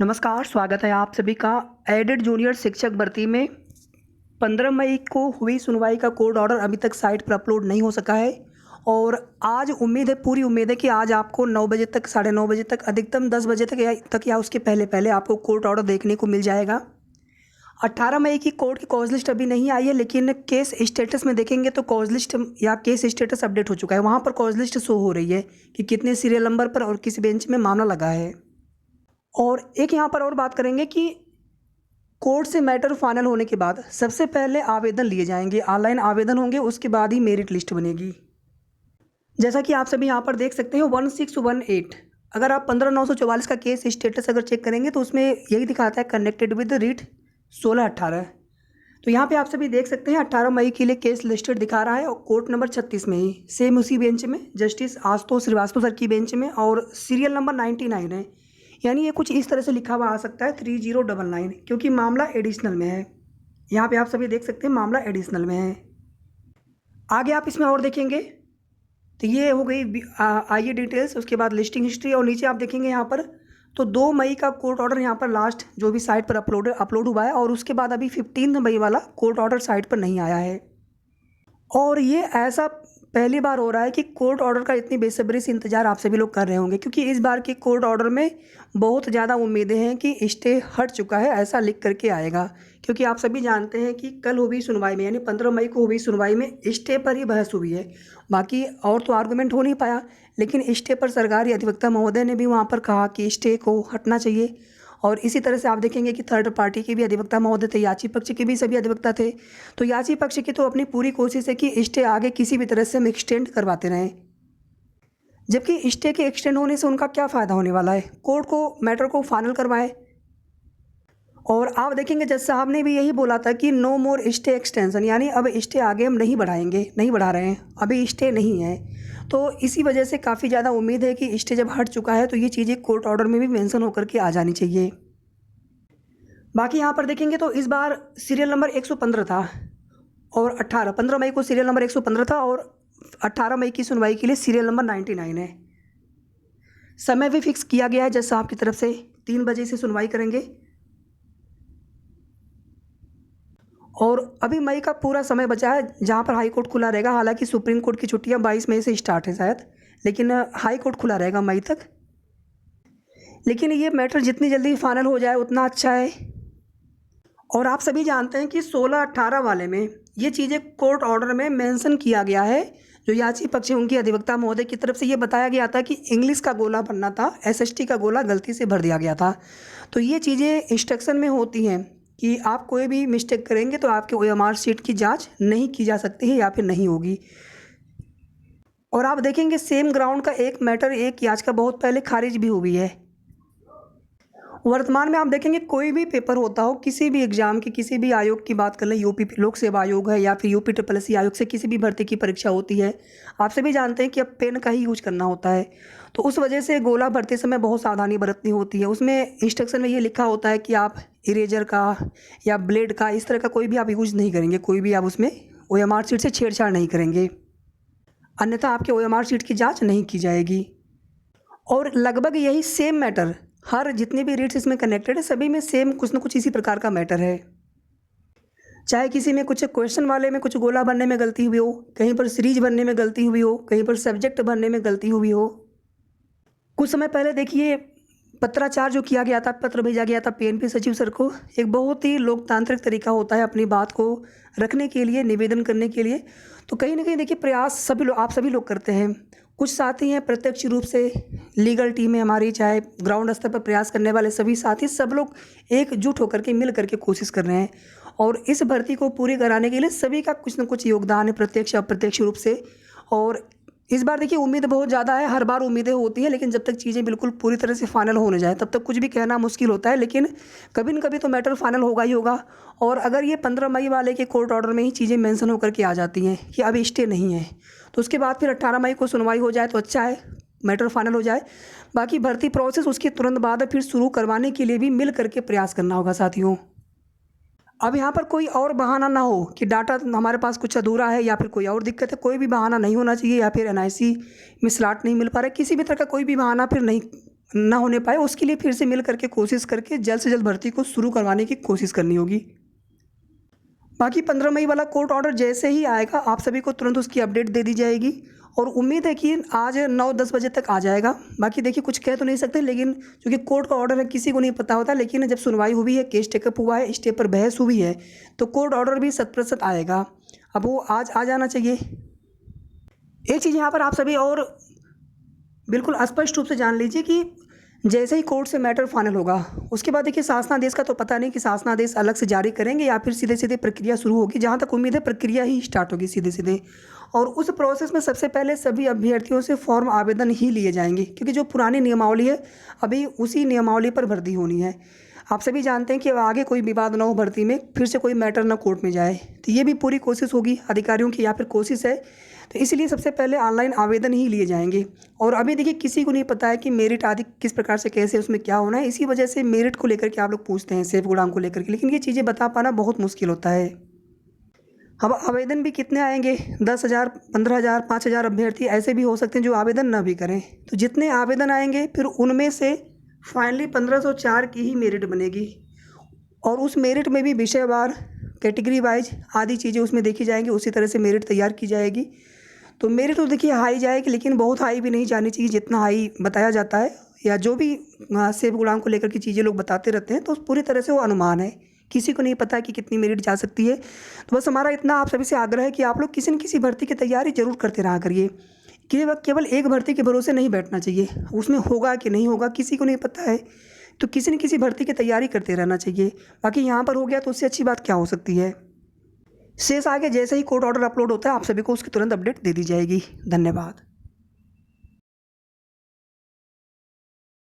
नमस्कार, स्वागत है आप सभी का एडेड जूनियर शिक्षक भर्ती में 15 मई को हुई सुनवाई का कोर्ट ऑर्डर अभी तक साइट पर अपलोड नहीं हो सका है। और आज उम्मीद है, पूरी उम्मीद है कि आज आपको 9 बजे तक, साढ़े 9 बजे तक, अधिकतम 10 बजे तक या उसके पहले पहले आपको कोर्ट ऑर्डर देखने को मिल जाएगा। 18 मई की कोर्ट की कॉज लिस्ट अभी नहीं आई है, लेकिन केस स्टेटस में देखेंगे तो कॉज लिस्ट या केस स्टेटस अपडेट हो चुका है। वहाँ पर कॉज लिस्ट शो हो रही है कि कितने सीरियल नंबर पर और किस बेंच में मामला लगा है। और एक यहाँ पर और बात करेंगे कि कोर्ट से मैटर फाइनल होने के बाद सबसे पहले आवेदन लिए जाएंगे, ऑनलाइन आवेदन होंगे, उसके बाद ही मेरिट लिस्ट बनेगी। जैसा कि आप सभी यहाँ पर देख सकते हैं 1618, अगर आप 15,944 का केस स्टेटस अगर चेक करेंगे तो उसमें यही दिखाता है कनेक्टेड विद रीट 1618। तो यहाँ पे आप सभी देख सकते हैं 18 मई के लिए केस लिस्टेड दिखा रहा है और कोर्ट नंबर 36 में ही, सेम उसी बेंच में, जस्टिस आशुतोष श्रीवास्तव सर की बेंच में, और सीरियल नंबर 99 है। यानी ये कुछ इस तरह से लिखा हुआ आ सकता है 3099, क्योंकि मामला एडिशनल में है। यहाँ पे आप सभी देख सकते हैं मामला एडिशनल में है। आगे आप इसमें और देखेंगे तो ये हो गई आइए डिटेल्स, उसके बाद लिस्टिंग हिस्ट्री, और नीचे आप देखेंगे यहाँ पर तो 2 मई का कोर्ट ऑर्डर यहाँ पर लास्ट जो भी साइट पर अपलोड हुआ है, और उसके बाद अभी 15 मई वाला कोर्ट ऑर्डर साइट पर नहीं आया है। और ये ऐसा पहली बार हो रहा है कि कोर्ट ऑर्डर का इतनी बेसब्री से इंतज़ार आप सभी लोग कर रहे होंगे, क्योंकि इस बार के कोर्ट ऑर्डर में बहुत ज़्यादा उम्मीदें हैं कि स्टे हट चुका है, ऐसा लिख करके आएगा। क्योंकि आप सभी जानते हैं कि कल हुई सुनवाई में, यानी 15 मई को हुई सुनवाई में स्टे पर ही बहस हुई है, बाकी और तो आर्गूमेंट हो नहीं पाया। लेकिन स्टे पर सरकारी अधिवक्ता महोदय ने भी वहाँ पर कहा कि स्टे को हटना चाहिए। और इसी तरह से आप देखेंगे कि थर्ड पार्टी के भी अधिवक्ता महोदय थे, याची पक्ष के भी सभी अधिवक्ता थे। तो याची पक्ष की तो अपनी पूरी कोशिश है कि स्टे आगे किसी भी तरह से हम एक्सटेंड करवाते रहें, जबकि स्टे के एक्सटेंड होने से उनका क्या फ़ायदा होने वाला है, कोर्ट को मैटर को फाइनल करवाए। और आप देखेंगे जज साहब ने भी यही बोला था कि नो मोर स्टे एक्सटेंशन, यानी अब स्टे आगे हम नहीं बढ़ाएंगे, नहीं बढ़ा रहे हैं, अभी स्टे नहीं है। तो इसी वजह से काफ़ी ज़्यादा उम्मीद है कि स्टे जब हट चुका है तो ये चीज़ें कोर्ट ऑर्डर में भी मेंशन होकर के आ जानी चाहिए। बाकी यहाँ पर देखेंगे तो इस बार सीरियल नंबर 115 था, और 15 मई को सीरियल नंबर 115 था, और 18 मई की सुनवाई के लिए सीरियल नंबर 99 है। समय भी फिक्स किया गया है जज साहब की तरफ से, 3 बजे से सुनवाई करेंगे। और अभी मई का पूरा समय बचा है जहाँ पर हाई कोर्ट खुला रहेगा। हालांकि सुप्रीम कोर्ट की छुट्टियाँ 22 मई से स्टार्ट है शायद, लेकिन हाई कोर्ट खुला रहेगा मई तक। लेकिन ये मैटर जितनी जल्दी फाइनल हो जाए उतना अच्छा है। और आप सभी जानते हैं कि 16-18 वाले में ये चीज़ें कोर्ट ऑर्डर में मेंशन किया गया है। जो याची पक्ष है उनकी अधिवक्ता महोदय की तरफ से ये बताया गया था कि इंग्लिश का गोला बनना था, एसएसटी का गोला गलती से भर दिया गया था। तो ये चीज़ें इंस्ट्रक्शन में होती हैं कि आप कोई भी मिस्टेक करेंगे तो आपके ओएमआर शीट की जांच नहीं की जा सकती है या फिर नहीं होगी। और आप देखेंगे सेम ग्राउंड का एक मैटर, एक याचिका बहुत पहले खारिज भी हुई है। वर्तमान में आप देखेंगे कोई भी पेपर होता हो, किसी भी एग्जाम की, किसी भी आयोग की बात कर लें, यूपी लोक सेवा आयोग है या फिर यूपी SSSC आयोग से किसी भी भर्ती की परीक्षा होती है, आप सभी जानते हैं कि अब पेन का ही यूज करना होता है। तो उस वजह से गोला भरते समय बहुत सावधानी बरतनी होती है। उसमें इंस्ट्रक्शन में ये लिखा होता है कि आप इरेजर का या ब्लेड का, इस तरह का कोई भी आप यूज नहीं करेंगे, कोई भी आप उसमें ओएमआर शीट से छेड़छाड़ नहीं करेंगे, अन्यथा आपके ओएमआर शीट की जाँच नहीं की जाएगी। और लगभग यही सेम मैटर हर जितने भी रीड्स इसमें कनेक्टेड है सभी में सेम कुछ न कुछ इसी प्रकार का मैटर है। चाहे किसी में कुछ क्वेश्चन वाले में कुछ गोला भरने में गलती हुई हो, कहीं पर सीरीज भरने में गलती हुई हो, कहीं पर सब्जेक्ट भरने में गलती हुई हो। कुछ समय पहले देखिए पत्राचार जो किया गया था, पत्र भेजा गया था PNP सचिव सर को, एक बहुत ही लोकतांत्रिक तरीका होता है अपनी बात को रखने के लिए, निवेदन करने के लिए। तो कहीं ना कहीं देखिए प्रयास सभी लोग, आप सभी लोग करते हैं। कुछ साथी हैं प्रत्यक्ष रूप से, लीगल टीम है हमारी, चाहे ग्राउंड स्तर पर प्रयास करने वाले सभी साथी, सब लोग एकजुट होकर के मिल करके कोशिश कर रहे हैं। और इस भर्ती को पूरी कराने के लिए सभी का कुछ न कुछ योगदान है, प्रत्यक्ष अप्रत्यक्ष रूप से। और इस बार देखिए उम्मीद बहुत ज़्यादा है, हर बार उम्मीदें होती हैं, लेकिन जब तक चीज़ें बिल्कुल पूरी तरह से फाइनल होने जाए तब तक कुछ भी कहना मुश्किल होता है। लेकिन कभी न कभी तो मैटर फाइनल होगा ही होगा। और अगर ये 15 मई वाले के कोर्ट ऑर्डर में ही चीज़ें मेंशन होकर के आ जाती हैं कि अभी स्टे नहीं है, तो उसके बाद फिर 18 मई को सुनवाई हो जाए तो अच्छा है, मैटर फाइनल हो जाए। बाकी भर्ती प्रोसेस उसके तुरंत बाद फिर शुरू करवाने के लिए भी मिल करके प्रयास करना होगा साथियों। अब यहाँ पर कोई और बहाना ना हो कि डाटा हमारे पास कुछ अधूरा है या फिर कोई और दिक्कत है, कोई भी बहाना नहीं होना चाहिए, या फिर NIC में स्लॉट नहीं मिल पा रहा है, किसी भी तरह का कोई भी बहाना फिर नहीं ना होने पाए, उसके लिए फिर से मिल करके कोशिश करके जल्द से जल्द भर्ती को शुरू करवाने की कोशिश करनी होगी। बाकी 15 मई वाला कोर्ट ऑर्डर जैसे ही आएगा आप सभी को तुरंत उसकी अपडेट दे दी जाएगी और उम्मीद है कि आज 9-10 बजे तक आ जाएगा। बाकी देखिए कुछ कह तो नहीं सकते, लेकिन क्योंकि कोर्ट का ऑर्डर है किसी को नहीं पता होता, लेकिन जब सुनवाई हुई है, केस टेकअप हुआ है, इस स्टेप पर बहस हुई है, तो कोर्ट ऑर्डर भी 100% आएगा। अब वो आज आ जाना चाहिए। एक चीज़ यहाँ पर आप सभी और बिल्कुल स्पष्ट रूप से जान लीजिए कि जैसे ही कोर्ट से मैटर फाइनल होगा उसके बाद देखिए शासनादेश का तो पता नहीं कि शासनादेश अलग से जारी करेंगे या फिर सीधे सीधे प्रक्रिया शुरू होगी। जहाँ तक उम्मीद है प्रक्रिया ही स्टार्ट होगी सीधे सीधे, और उस प्रोसेस में सबसे पहले सभी अभ्यर्थियों से फॉर्म आवेदन ही लिए जाएंगे, क्योंकि जो पुरानी नियमावली है अभी उसी नियमावली पर भर्ती होनी है। आप सभी जानते हैं कि अब आगे कोई विवाद ना हो भर्ती में, फिर से कोई मैटर ना कोर्ट में जाए, तो ये भी पूरी कोशिश होगी अधिकारियों की, या फिर कोशिश है। तो इसलिए सबसे पहले ऑनलाइन आवेदन ही लिए जाएंगे। और अभी देखिए किसी को नहीं पता है कि मेरिट आदि किस प्रकार से कैसे उसमें क्या होना है, इसी वजह से मेरिट को लेकर के आप लोग पूछते हैं, सेफ गुणांक को लेकर के, लेकिन ये चीज़ें बता पाना बहुत मुश्किल होता है। अब आवेदन भी कितने आएंगे, 10,000, 15,000, 5,000 अभ्यर्थी ऐसे भी हो सकते हैं जो आवेदन ना भी करें। तो जितने आवेदन आएंगे फिर उनमें से फाइनली 1504 की ही मेरिट बनेगी, और उस मेरिट में भी विषयवार, कैटेगरी वाइज आदि चीज़ें उसमें देखी जाएंगी, उसी तरह से मेरिट तैयार की जाएगी। तो मेरिट तो देखिए हाई जाएगी, लेकिन बहुत हाई भी नहीं जानी चाहिए जितना हाई बताया जाता है, या जो भी सेब गुणांक को लेकर की चीज़ें लोग बताते रहते हैं, तो पूरी तरह से वो अनुमान है, किसी को नहीं पता कि कितनी मेरिट जा सकती है। तो बस हमारा इतना आप सभी से आग्रह है कि आप लोग किसी न किसी भर्ती की तैयारी जरूर करते रहा करिए। केवल एक भर्ती के भरोसे नहीं बैठना चाहिए, उसमें होगा कि नहीं होगा किसी को नहीं पता है, तो किसी न किसी भर्ती की तैयारी करते रहना चाहिए। बाकी यहाँ पर हो गया तो उससे अच्छी बात क्या हो सकती है। शेष आगे जैसे ही कोर्ट ऑर्डर अपलोड होता है आप सभी को उसकी तुरंत अपडेट दे दी जाएगी। धन्यवाद।